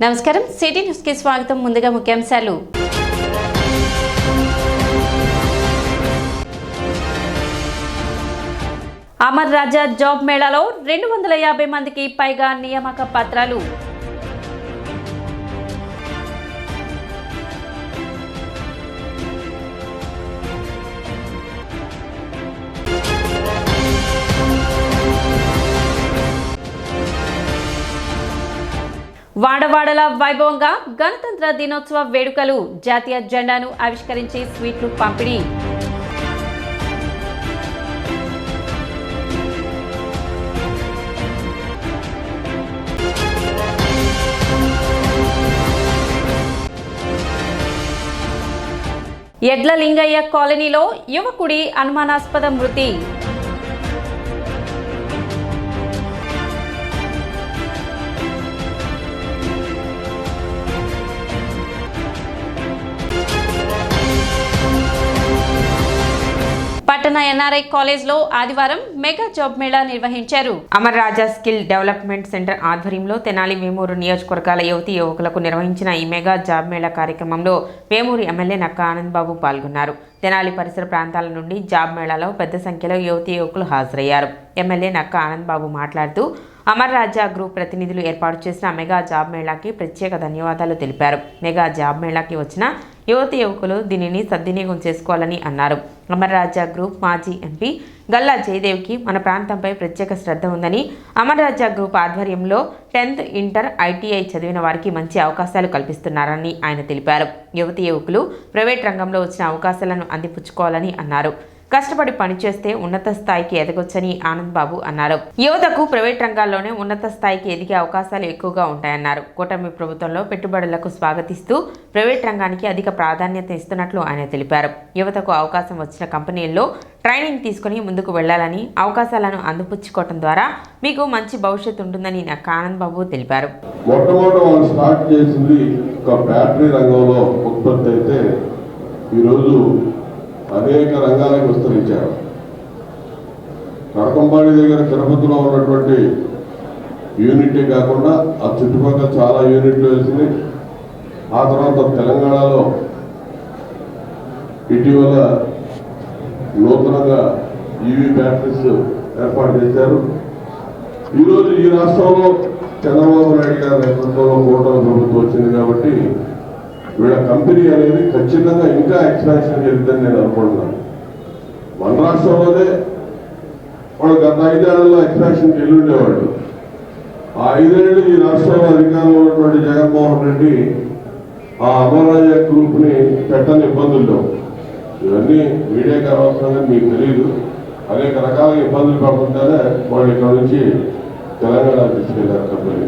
నమస్కారం city news కి స్వాగతం. ముందుగా ముఖ్యాంశాలు. అమర్ రాజా జాబ్ మేళాలో 250 మందికి పైగా నియామక పత్రాలు. వాడవాడల వైభవంగా గణతంత్ర దినోత్సవ వేడుకలు. జాతీయ జెండాను ఆవిష్కరించి స్వీట్లు పంపిణీ. ఎడ్ల లింగయ్య కాలనీలో యువకుడి అనుమానాస్పద మృతి. పట్టణ ఎన్ఆర్ఐ కాలేజ్లో ఆదివారం మెగా జాబ్ మేళా నిర్వహించారు. అమర్ రాజా స్కిల్ డెవలప్మెంట్ సెంటర్ ఆధ్వర్యంలో తెనాలి వేమూరు నియోజకవర్గాల యువతీ యువకులకు నిర్వహించిన ఈ మెగా జాబ్ మేళా కార్యక్రమంలో వేమూరు ఎమ్మెల్యే నక్కా ఆనంద్ బాబు పాల్గొన్నారు. తెనాలి పరిసర ప్రాంతాల నుండి జాబ్ మేళాలో పెద్ద సంఖ్యలో యువతీ యువకులు హాజరయ్యారు. ఎమ్మెల్యే నక్కా ఆనంద్ బాబు మాట్లాడుతూ అమర్ రాజా గ్రూప్ ప్రతినిధులు ఏర్పాటు చేసిన మెగా జాబ్ మేళాకి ప్రత్యేక ధన్యవాదాలు తెలిపారు. మెగా జాబ్ మేళాకి వచ్చిన యువతి యువకులు దీనిని సద్వినియోగం చేసుకోవాలని అన్నారు. అమర్ రాజా గ్రూప్ మాజీ ఎంపీ గల్లా జయదేవ్కి మన ప్రాంతంపై ప్రత్యేక శ్రద్ధ ఉందని, అమర్ రాజా గ్రూప్ ఆధ్వర్యంలో 10th ఇంటర్ ఐటీఐ చదివిన వారికి మంచి అవకాశాలు కల్పిస్తున్నారని ఆయన తెలిపారు. యువతి యువకులు ప్రైవేట్ రంగంలో వచ్చిన అవకాశాలను అందిపుచ్చుకోవాలని అన్నారు. కష్టపడి పనిచేస్తే ఉన్నత స్థాయికి ఎదగొచ్చని ఆనంద్ బాబు అన్నారు. యువతకు ప్రైవేట్ రంగాల్లోనే ఉన్నత స్థాయికి ఎదిగే అవకాశాలు ఎక్కువగా ఉంటాయన్నారు. కూటమి ప్రభుత్వంలో పెట్టుబడులకు స్వాగతిస్తూ ప్రైవేట్ రంగానికి అధిక ప్రాధాన్యత ఇస్తున్నట్లు ఆయన తెలిపారు. యువతకు అవకాశం వచ్చిన కంపెనీల్లో ట్రైనింగ్ తీసుకుని ముందుకు వెళ్లాలని, అవకాశాలను అందిపుచ్చుకోవడం ద్వారా మీకు మంచి భవిష్యత్తు ఉంటుందని ఆనంద్ బాబు తెలిపారు. మొట్టమొదటి వాళ్ళు స్టార్ట్ చేసింది ఒక బ్యాటరీ రంగంలో ఉత్పత్తి అయితే ఈరోజు అనేక రంగాలకు విస్తరించారు. కడకంపాడి దగ్గర తిరుపతిలో ఉన్నటువంటి యూనిటే కాకుండా ఆ చుట్టుపక్కల చాలా యూనిట్లు వేసింది. ఆ తర్వాత తెలంగాణలో ఇటీవల నూతనంగా ఈవీ బ్యాటరీస్ ఏర్పాటు చేశారు. ఈరోజు ఈ రాష్ట్రంలో చంద్రబాబు నాయుడు గారి నేతృత్వంలో కూటమి ప్రభుత్వం వచ్చింది కాబట్టి వీళ్ళ కంపెనీ అనేది ఖచ్చితంగా ఇంకా ఎక్స్పాన్షన్ జరుగుతుందని నేను అనుకుంటున్నాను. మన రాష్ట్రంలోనే వాళ్ళు గత 5 ఏళ్లలో ఎక్స్పాన్షన్కి వెళ్ళుండేవాళ్ళు. ఆ 5 ఏళ్ళు ఈ రాష్ట్రంలో అధికారంలో ఉన్నటువంటి జగన్మోహన్ రెడ్డి ఆ అమర్ రాజా గ్రూప్ని పెట్టని ఇబ్బందులు లేవు. ఇవన్నీ మీడియాకి అవసరంగా మీకు తెలియదు. అనేక రకాల ఇబ్బందులు పడుతుంటేనే వాళ్ళు ఇక్కడ నుంచి తెలంగాణ తీసుకెళ్లారు కంపెనీ.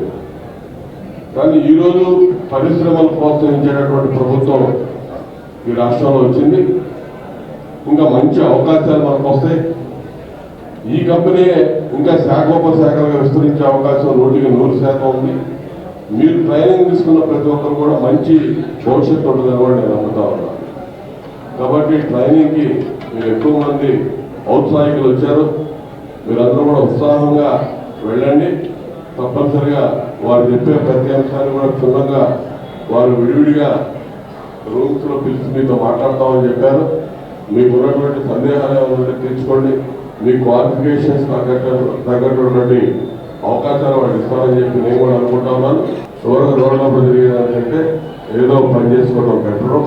కానీ ఈరోజు పరిశ్రమలు ప్రోత్సహించేటటువంటి ప్రభుత్వం ఈ రాష్ట్రంలో వచ్చింది. ఇంకా మంచి అవకాశాలు మనకు వస్తాయి. ఈ కంపెనీ ఇంకా శాఖోపశాఖలుగా విస్తరించే అవకాశం 100% ఉంది. మీరు ట్రైనింగ్ తీసుకున్న ప్రతి ఒక్కరు కూడా మంచి భవిష్యత్తు ఉంటుందని కూడా నేను నమ్ముతా ఉన్నాను. కాబట్టి ట్రైనింగ్కి మీరు ఎక్కువ మంది ఔత్సాహికులు వచ్చారు. మీరందరూ కూడా ఉత్సాహంగా వెళ్ళండి. తప్పనిసరిగా వారు చెప్పే ప్రతి అంశాన్ని కూడా క్షుణ్ణంగా వారు విడివిడిగా రూమ్స్లో పిలిచి మీతో మాట్లాడతామని చెప్పారు. మీకు ఉన్నటువంటి సందేహాలు ఏమైనా తీర్చుకోండి. మీ క్వాలిఫికేషన్స్ తగ్గటువంటి అవకాశాలు వాళ్ళు ఇస్తారని చెప్పి నేను కూడా అనుకుంటా ఉన్నాను. చివరిగా రోడ్లప్పుడు తిరిగేదానికంటే ఏదో పని చేసుకోవడం బెటరు.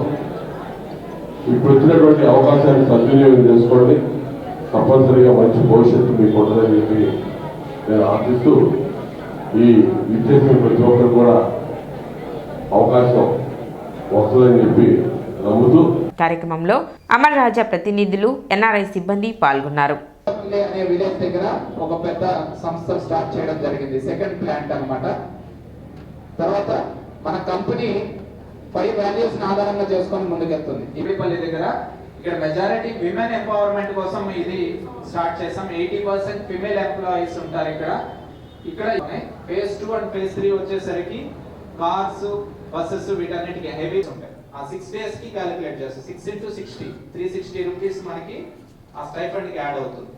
ఇప్పుడు వచ్చినటువంటి అవకాశాన్ని సద్వినియోగం చేసుకోండి. తప్పనిసరిగా మంచి భవిష్యత్తు మీకు ఉంటుందని చెప్పి నేను ఆశిస్తూ ఈ విద్యార్థులు ప్రతి ఒక్కరు కూడా అవకాశం వస్తుందని చెప్పి నమ్ముతూ కార్యక్రమంలో అమర్ రాజా ప్రతినిధులు, ఎన్ఆర్ఐ సిబ్బంది పాల్గొన్నారు. అనే విలేజ్ దగ్గర ఒక పెద్ద సంస్థ స్టార్ట్ చేయడం జరిగింది. సెకండ్ ప్లాంట్ అన్నమాట. తర్వాత మన కంపెనీ 5 వాల్యూస్ ఆధారంగా చేసుకొని ముందుకెళ్తుంది. ఇవిపల్లి దగ్గర ఇక్కడ మెజారిటీ విమెన్ ఎంపవర్మెంట్ కోసం ఇది స్టార్ట్ చేసాం. 80% ఫిమేల్ ఎంప్లాయీస్ ఉంటారు ఇక్కడ ఫేజ్ 2 అండ్ ఫేజ్ 3 వచ్చేసరికి కార్స్, బస్సెస్ వీటన్నిటికి హెవీ ఉంటాయి. ఆ 6 days కి క్యాలిక్యులేట్ చేస్తాం. 6 into 60 360 రూపీస్ మనకి ఆ స్టైఫండ్ కి యాడ్ అవుతుంది.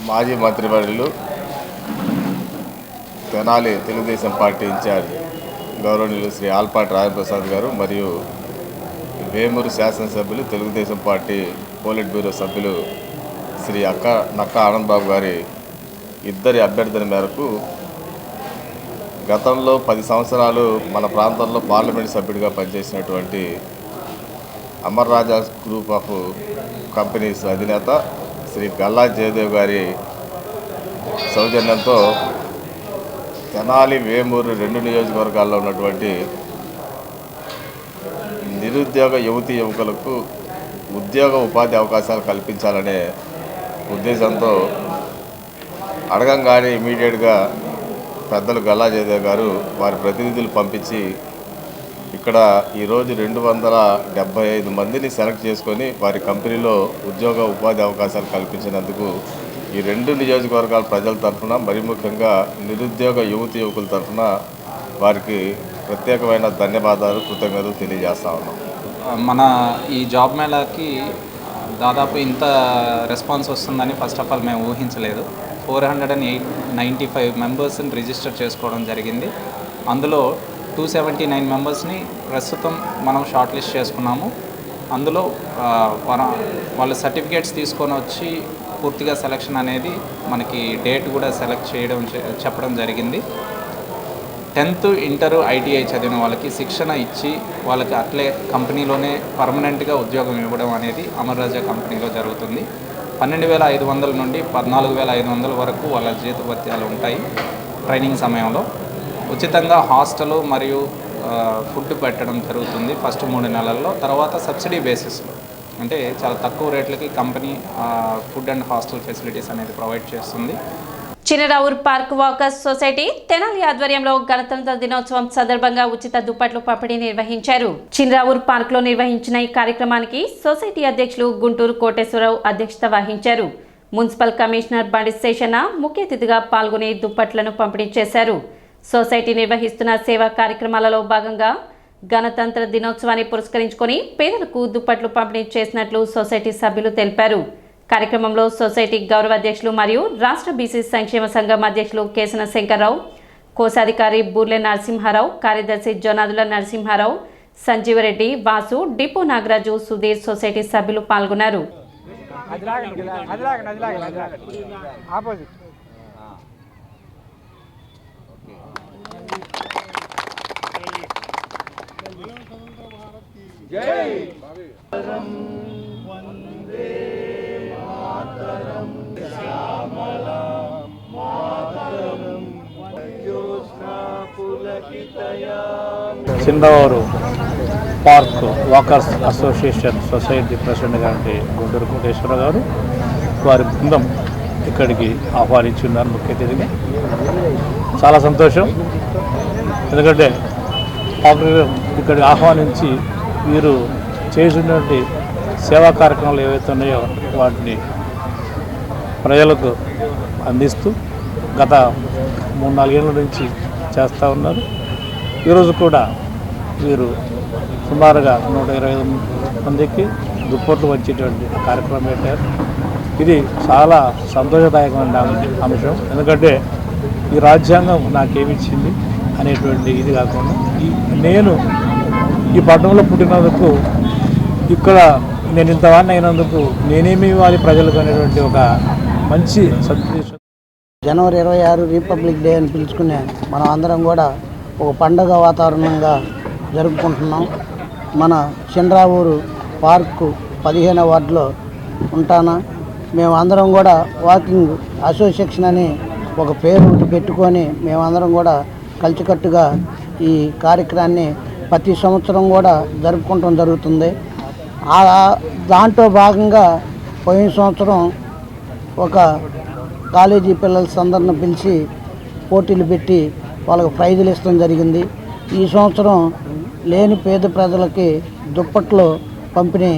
మాజీ మంత్రివర్యులు తెనాలి తెలుగుదేశం పార్టీ ఇన్ఛార్జ్ గౌరవనీయులు శ్రీ ఆల్పాటి రాజప్రసాద్ గారు మరియు వేమూరు శాసనసభ్యులు తెలుగుదేశం పార్టీ పోలిట్ బ్యూరో సభ్యులు శ్రీ నక్కా ఆనంద్ బాబు గారి ఇద్దరి అభ్యర్థన మేరకు గతంలో 10 సంవత్సరాలు మన ప్రాంతంలో పార్లమెంట్ సభ్యుడిగా పనిచేసినటువంటి అమర్ రాజా గ్రూప్ ఆఫ్ కంపెనీస్ అధినేత శ్రీ గల్లా జయదేవ్ గారి సౌజన్యంతో తెనాలి వేమూరు 2 నియోజకవర్గాల్లో ఉన్నటువంటి నిరుద్యోగ యువకులకు ఉద్యోగ ఉపాధి అవకాశాలు కల్పించాలనే ఉద్దేశంతో అడగంగానే ఇమీడియట్గా పెద్దలు గల్లా జయదేవ్ గారు వారి ప్రతినిధులు పంపించి ఇక్కడ ఈరోజు 275 మందిని సెలెక్ట్ చేసుకొని వారి కంపెనీలో ఉద్యోగ ఉపాధి అవకాశాలు కల్పించినందుకు ఈ 2 నియోజకవర్గాల ప్రజల తరఫున మరి ముఖ్యంగా నిరుద్యోగ యువకుల తరఫున వారికి ప్రత్యేకమైన ధన్యవాదాలు కృతజ్ఞతలు తెలియజేస్తా ఉన్నాం. మన ఈ జాబ్ మేళాకి దాదాపు ఇంత రెస్పాన్స్ వస్తుందని ఫస్ట్ ఆఫ్ ఆల్ మేము ఊహించలేదు. 495 మెంబర్స్ని రిజిస్టర్ చేసుకోవడం జరిగింది. అందులో 279 మెంబర్స్ని ప్రస్తుతం మనం షార్ట్ లిస్ట్ చేసుకున్నాము. అందులో వాళ్ళ సర్టిఫికేట్స్ తీసుకొని వచ్చి పూర్తిగా సెలక్షన్ అనేది మనకి డేట్ కూడా సెలెక్ట్ చెప్పడం జరిగింది. 10th ఇంటర్ ITI చదివిన వాళ్ళకి శిక్షణ ఇచ్చి వాళ్ళకి అట్లే కంపెనీలోనే పర్మనెంట్గా ఉద్యోగం ఇవ్వడం అనేది అమర్ రాజా కంపెనీలో జరుగుతుంది. 12,500 నుండి 14,500 వరకు వాళ్ళ జీతభత్యాలు ఉంటాయి. ట్రైనింగ్ సమయంలో ఉచితంగా హాస్టల్ మరియు ఫుడ్ పెట్టడం జరుగుతుంది ఫస్ట్ 3 నెలల్లో. తర్వాత సబ్సిడీ బేసిస్లో అంటే చాలా తక్కువ రేట్లకి company food and hostel facilities అనేది ప్రొవైడ్ చేస్తుంది. Chinaravur park walkers society Tenali ఆధ్వర్యంలో గణతంత్ర దినోత్సవం సందర్భంగా ఉచిత దుప్పట్లు పంపిణీ నిర్వహించారు. చినరావూర్ పార్క్ లో నిర్వహించిన ఈ కార్యక్రమానికి సొసైటీ అధ్యక్షులు గుంటూరు కోటేశ్వరరావు అధ్యక్షత వహించారు. మున్సిపల్ కమిషనర్ బండి శేషన్న ముఖ్య అతిథిగా పాల్గొని దుప్పట్లను పంపిణీ చేశారు. సొసైటీ నిర్వహిస్తున్న సేవా కార్యక్రమాలలో భాగంగా గణతంత్ర దినోత్సవాన్ని పురస్కరించుకొని పేదలకు దుప్పట్లు పంపిణీ చేసినట్లు సొసైటీ సభ్యులు తెలిపారు. కార్యక్రమంలో సొసైటీ గౌరవ అధ్యక్షులు మరియు రాష్ట్ర బీసీ సంక్షేమ సంఘం అధ్యక్షులు కేసన శంకర్రావు, కోశాధికారి బూర్లె నరసింహారావు, కార్యదర్శి జోనాదుల నరసింహారావు, సంజీవరెడ్డి, వాసు, డిపో నాగరాజు, సుధీర్ సొసైటీ సభ్యులు పాల్గొన్నారు. చిన్నవారు park walkers association society president గారి గుంటూరు కోటేశ్వర గారు వారి బృందం ఇక్కడికి ఆహ్వానించున్నారు ముఖ్య అతిథిగా. చాలా సంతోషం. ఎందుకంటే ఇక్కడికి ఆహ్వానించి వీరు చేసినటువంటి సేవా కార్యక్రమాలు ఏవైతే ఉన్నాయో వాటిని ప్రజలకు అందిస్తూ గత 3-4 ఏళ్ళ నుంచి చేస్తూ ఉన్నారు. ఈరోజు కూడా వీరు సుమారుగా 125 మందికి దుప్పట్లు వచ్చేటువంటి కార్యక్రమం పెట్టారు. ఇది చాలా సంతోషదాయకమైన అంశం. ఎందుకంటే ఈ రాజ్యాంగం నాకేమిచ్చింది అనేటువంటి ఇది కాకుండా నేను ఈ పట్టణంలో పుట్టినందుకు ఇక్కడ నేను ఇంతవాడిని అయినందుకు నేనేమి ఇవ్వాలి ప్రజలకు అనేటువంటి ఒక మంచి సదుద్దేశం. జనవరి 26 రిపబ్లిక్ డే అని పిలుచుకునే మనం అందరం కూడా ఒక పండగ వాతావరణంగా జరుపుకుంటున్నాం. మన చినరావూరు పార్కు 15వ వార్డులో ఉంటానా మేమందరం కూడా వాకింగ్ అసోసియేషన్ అని ఒక పేరు పెట్టుకొని మేమందరం కూడా కలిసికట్టుగా ఈ కార్యక్రమాన్ని ప్రతి సంవత్సరం కూడా జరుపుకుంటం జరుగుతుంది. దాంట్లో భాగంగా పోయిన సంవత్సరం ఒక కాలేజీ పిల్లల అందరిని పిలిచి పోటీలు పెట్టి వాళ్ళకు ప్రైజులు ఇవ్వడం జరిగింది. ఈ సంవత్సరం లేని పేద ప్రజలకి దుప్పట్లు పంపిణీ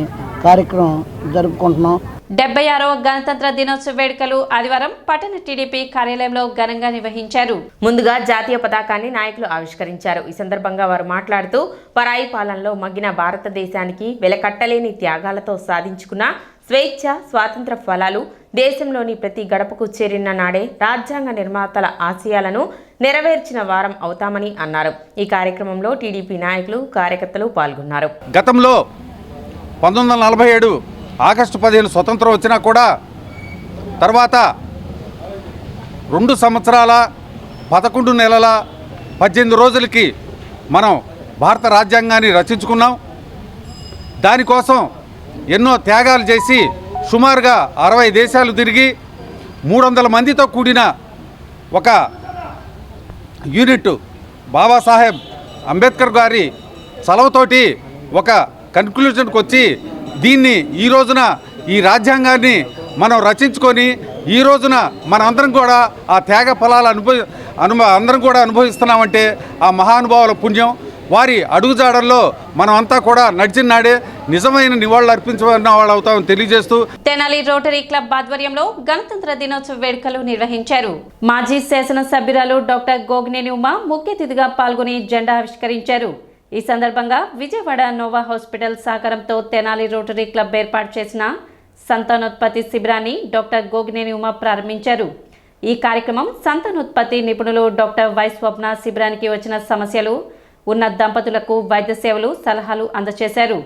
కార్యక్రమం జరుపుకుంటున్నాం. 76వ గణతంత్ర దినోత్సవ వేడుకలు ఆదివారం పట్టణ టీడీపీ కార్యాలయంలో ఘనంగా నిర్వహించారు. ముందుగా జాతీయ పతాకాన్ని నాయకులు ఆవిష్కరించారు. ఈ సందర్భంగా వారు మాట్లాడుతూ పరాయి పాలనలో మగ్గిన భారతదేశానికి వెలకట్టలేని త్యాగాలతో సాధించుకున్న స్వేచ్ఛ, స్వాతంత్ర ఫలాలు దేశంలోని ప్రతి గడపకు చేరిన నాడే రాజ్యాంగ నిర్మాతల ఆశయాలను నెరవేర్చిన వారం అవుతామని అన్నారు. ఈ కార్యక్రమంలో టీడీపీ నాయకులు, కార్యకర్తలు పాల్గొన్నారు. గతంలో 1947 ఆగస్టు 15 స్వతంత్రం వచ్చినా కూడా తర్వాత 2 సంవత్సరాల 11 నెలల 18 రోజులకి మనం భారత రాజ్యాంగాన్ని రచించుకున్నాం. దానికోసం ఎన్నో త్యాగాలు చేసి సుమారుగా 60 దేశాలు తిరిగి 300 మందితో కూడిన ఒక యూనిట్ బాబాసాహెబ్ అంబేద్కర్ గారి చలవతోటి ఒక కన్క్లూజన్కి వచ్చి దీన్ని ఈ రోజున ఈ రాజ్యాంగాన్ని మనం రచించుకొని ఈ రోజున మనందరం కూడా ఆ త్యాగ ఫలాలు అందరం కూడా అనుభవిస్తున్నామంటే ఆ మహానుభావుల పుణ్యం. వారి అడుగుజాడల్లో మనం అంతా కూడా నడిచిన నాడే నిజమైన నివాళులు అర్పించబడిన వాళ్ళు అవుతామని తెలియజేస్తూ తెనాలి రోటరీ క్లబ్ ఆధ్వర్యంలో గణతంత్ర దినోత్సవ వేడుకలు నిర్వహించారు. మాజీ శాసనసభ్యురాలు డాక్టర్ గోగినేని ఉమ ముఖ్య అతిథిగా పాల్గొని జెండా ఆవిష్కరించారు. ఈ సందర్భంగా విజయవాడ నోవా హాస్పిటల్ సహకారంతో తెనాలి రోటరీ క్లబ్ ఏర్పాటు చేసిన సంతానోత్పత్తి శిబిరాన్ని డాక్టర్ గోగినేని ఉమ ప్రారంభించారు. ఈ కార్యక్రమం సంతానోత్పత్తి నిపుణులు డాక్టర్ వై స్వప్న శిబిరానికి వచ్చిన సమస్యలు ఉన్న దంపతులకు వైద్య సేవలు, సలహాలు అందజేశారు.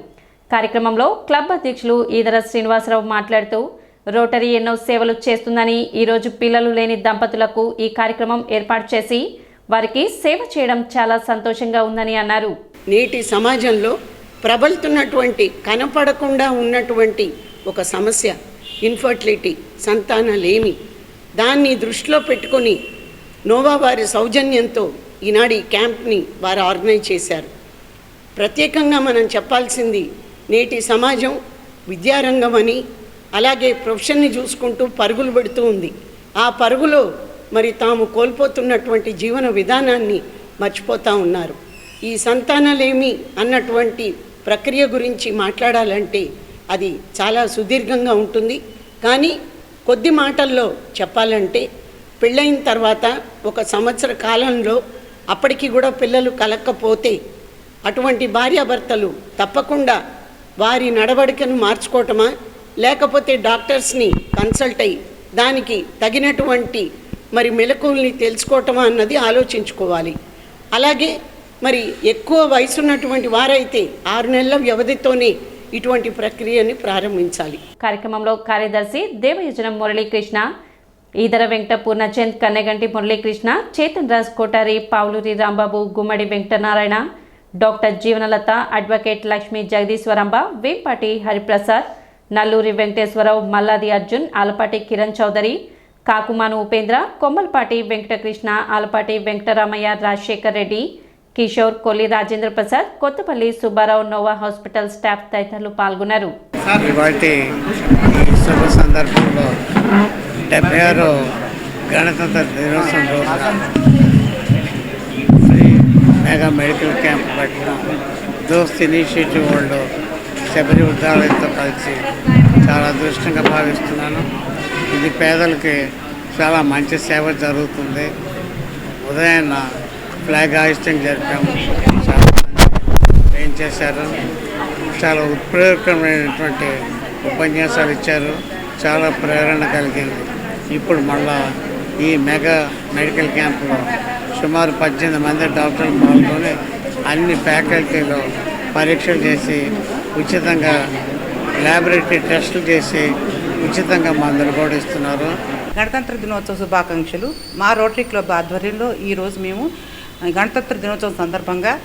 కార్యక్రమంలో క్లబ్ అధ్యక్షులు ఈదర శ్రీనివాసరావు మాట్లాడుతూ రోటరీ ఎన్నో సేవలు చేస్తుందని, ఈరోజు పిల్లలు లేని దంపతులకు ఈ కార్యక్రమం ఏర్పాటు చేసి వారికి సేవ చేయడం చాలా సంతోషంగా ఉందని అన్నారు. నేటి సమాజంలో ప్రబలుతున్నటువంటి కనపడకుండా ఉన్నటువంటి ఒక సమస్య ఇన్ఫర్టిలిటీ, సంతానలేమి. దాన్ని దృష్టిలో పెట్టుకొని నోవా వారి సౌజన్యంతో ఈనాడు ఈ క్యాంప్ని వారు ఆర్గనైజ్ చేశారు. ప్రత్యేకంగా మనం చెప్పాల్సింది నేటి సమాజం విద్యారంగం అని, అలాగే ప్రొఫెషన్ని చూసుకుంటూ పరుగులు పెడుతూ ఉంది. ఆ పరుగులో మరి తాము కోల్పోతున్నటువంటి జీవన విధానాన్ని మర్చిపోతూ ఉన్నారు. ఈ సంతానలేమి అన్నటువంటి ప్రక్రియ గురించి మాట్లాడాలంటే అది చాలా సుదీర్ఘంగా ఉంటుంది. కానీ కొద్ది మాటల్లో చెప్పాలంటే పెళ్ళైన తర్వాత 1 సంవత్సర కాలంలో అప్పటికి కూడా పిల్లలు కలక్కపోతే అటువంటి భార్యాభర్తలు తప్పకుండా వారి నడవడికను మార్చుకోవటమా, లేకపోతే డాక్టర్స్ని కన్సల్ట్ అయ్యి దానికి తగినటువంటి మరి మెలకువల్ని తెలుసుకోవటమా అన్నది ఆలోచించుకోవాలి. అలాగే మరి ఎక్కువ వయసున్నటువంటి వారైతే 6 నెలల వ్యవధితోనే ఇటువంటి ప్రక్రియని ప్రారంభించాలి. కార్యక్రమంలో కార్యదర్శి Devayujanam Muralikrishna, Eedara Venkata Purnachand, Kanneganti Muralikrishna, Chetan Raj Kotari, Pavuluri Rambabu, Gummadi Venkatanarayana, doctor Jeevanalatha, advocate Lakshmi Jagadeeswaramba, Vempati Hariprasad, Nalluri Venkateswararao, Malladi Arjun, Alapati Kiran Chowdary, Kakumanu Upendra, Kommalapati Venkatakrishna, Alapati Venkataramaiah, Rajasekhar Reddy, Kishore, Kolli Rajendra Prasad, Kothapalli Subbarao, nova hospital staff తదితరులు పాల్గొన్నారు. ఇవాటి ఈ శుభ సందర్భంలో 76 గణతంత్ర దినోత్సవం రోజున ఫ్రీ మెగా మెడికల్ క్యాంప్ పట్టిన దోస్త్ ఇనిషియేటివ్ వాళ్ళు శబరి వృద్ధాలయంతో కలిసి చాలా అదృష్టంగా భావిస్తున్నాను. ఇది పేదలకి చాలా మంచి సేవ జరుగుతుంది. ఉదయాన్న ఫ్లాగ్ హాయిస్టింగ్ జరిపాము. చాలా మంది ఏం చేశారు, చాలా ఉత్ప్రేరకమైనటువంటి ఉపన్యాసాలు ఇచ్చారు. చాలా ప్రేరణ కలిగింది. ఇప్పుడు మళ్ళా ఈ మెగా మెడికల్ క్యాంపులో సుమారు 18 మంది డాక్టర్లు పాల్గొని అన్ని ఫ్యాకల్టీలో పరీక్షలు చేసి ఉచితంగా ల్యాబొరేటరీ టెస్టులు చేసి ఉచితంగా మందులు కూడా ఇస్తున్నారు. గణతంత్ర దినోత్సవ శుభాకాంక్షలు. మా రోటరీ క్లబ్ ఆధ్వర్యంలో ఈరోజు మేము గణతంత్ర దినోత్సవం సందర్భంగా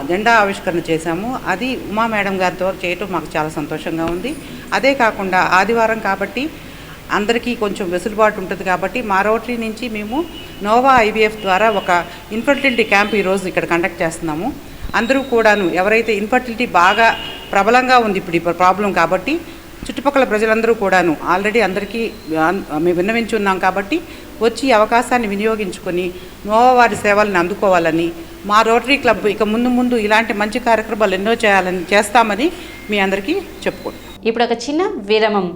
జెండా ఆవిష్కరణ చేశాము. అది ఉమా మేడం గారితో చేయటం మాకు చాలా సంతోషంగా ఉంది. అదే కాకుండా ఆదివారం కాబట్టి అందరికీ కొంచెం వెసులుబాటు ఉంటుంది కాబట్టి మా రోటరీ నుంచి మేము నోవా ఐవీఎఫ్ ద్వారా ఒక ఇన్ఫర్టిలిటీ క్యాంప్ ఈరోజు ఇక్కడ కండక్ట్ చేస్తున్నాము. అందరూ కూడాను ఎవరైతే ఇన్ఫర్టిలిటీ బాగా ప్రబలంగా ఉంది ఇప్పుడు ప్రాబ్లం కాబట్టి చుట్టుపక్కల ప్రజలందరూ కూడాను ఆల్రెడీ అందరికీ మేము విన్నవించి ఉన్నాం కాబట్టి వచ్చి అవకాశాన్ని వినియోగించుకొని నోవా వారి సేవలను అందుకోవాలని, మా రోటరీ క్లబ్ ఇక ముందు ఇలాంటి మంచి కార్యక్రమాలు ఎన్నో చేస్తామని మీ అందరికీ చెప్పుకుంటాం. ఇప్పుడు ఒక చిన్న విరామం.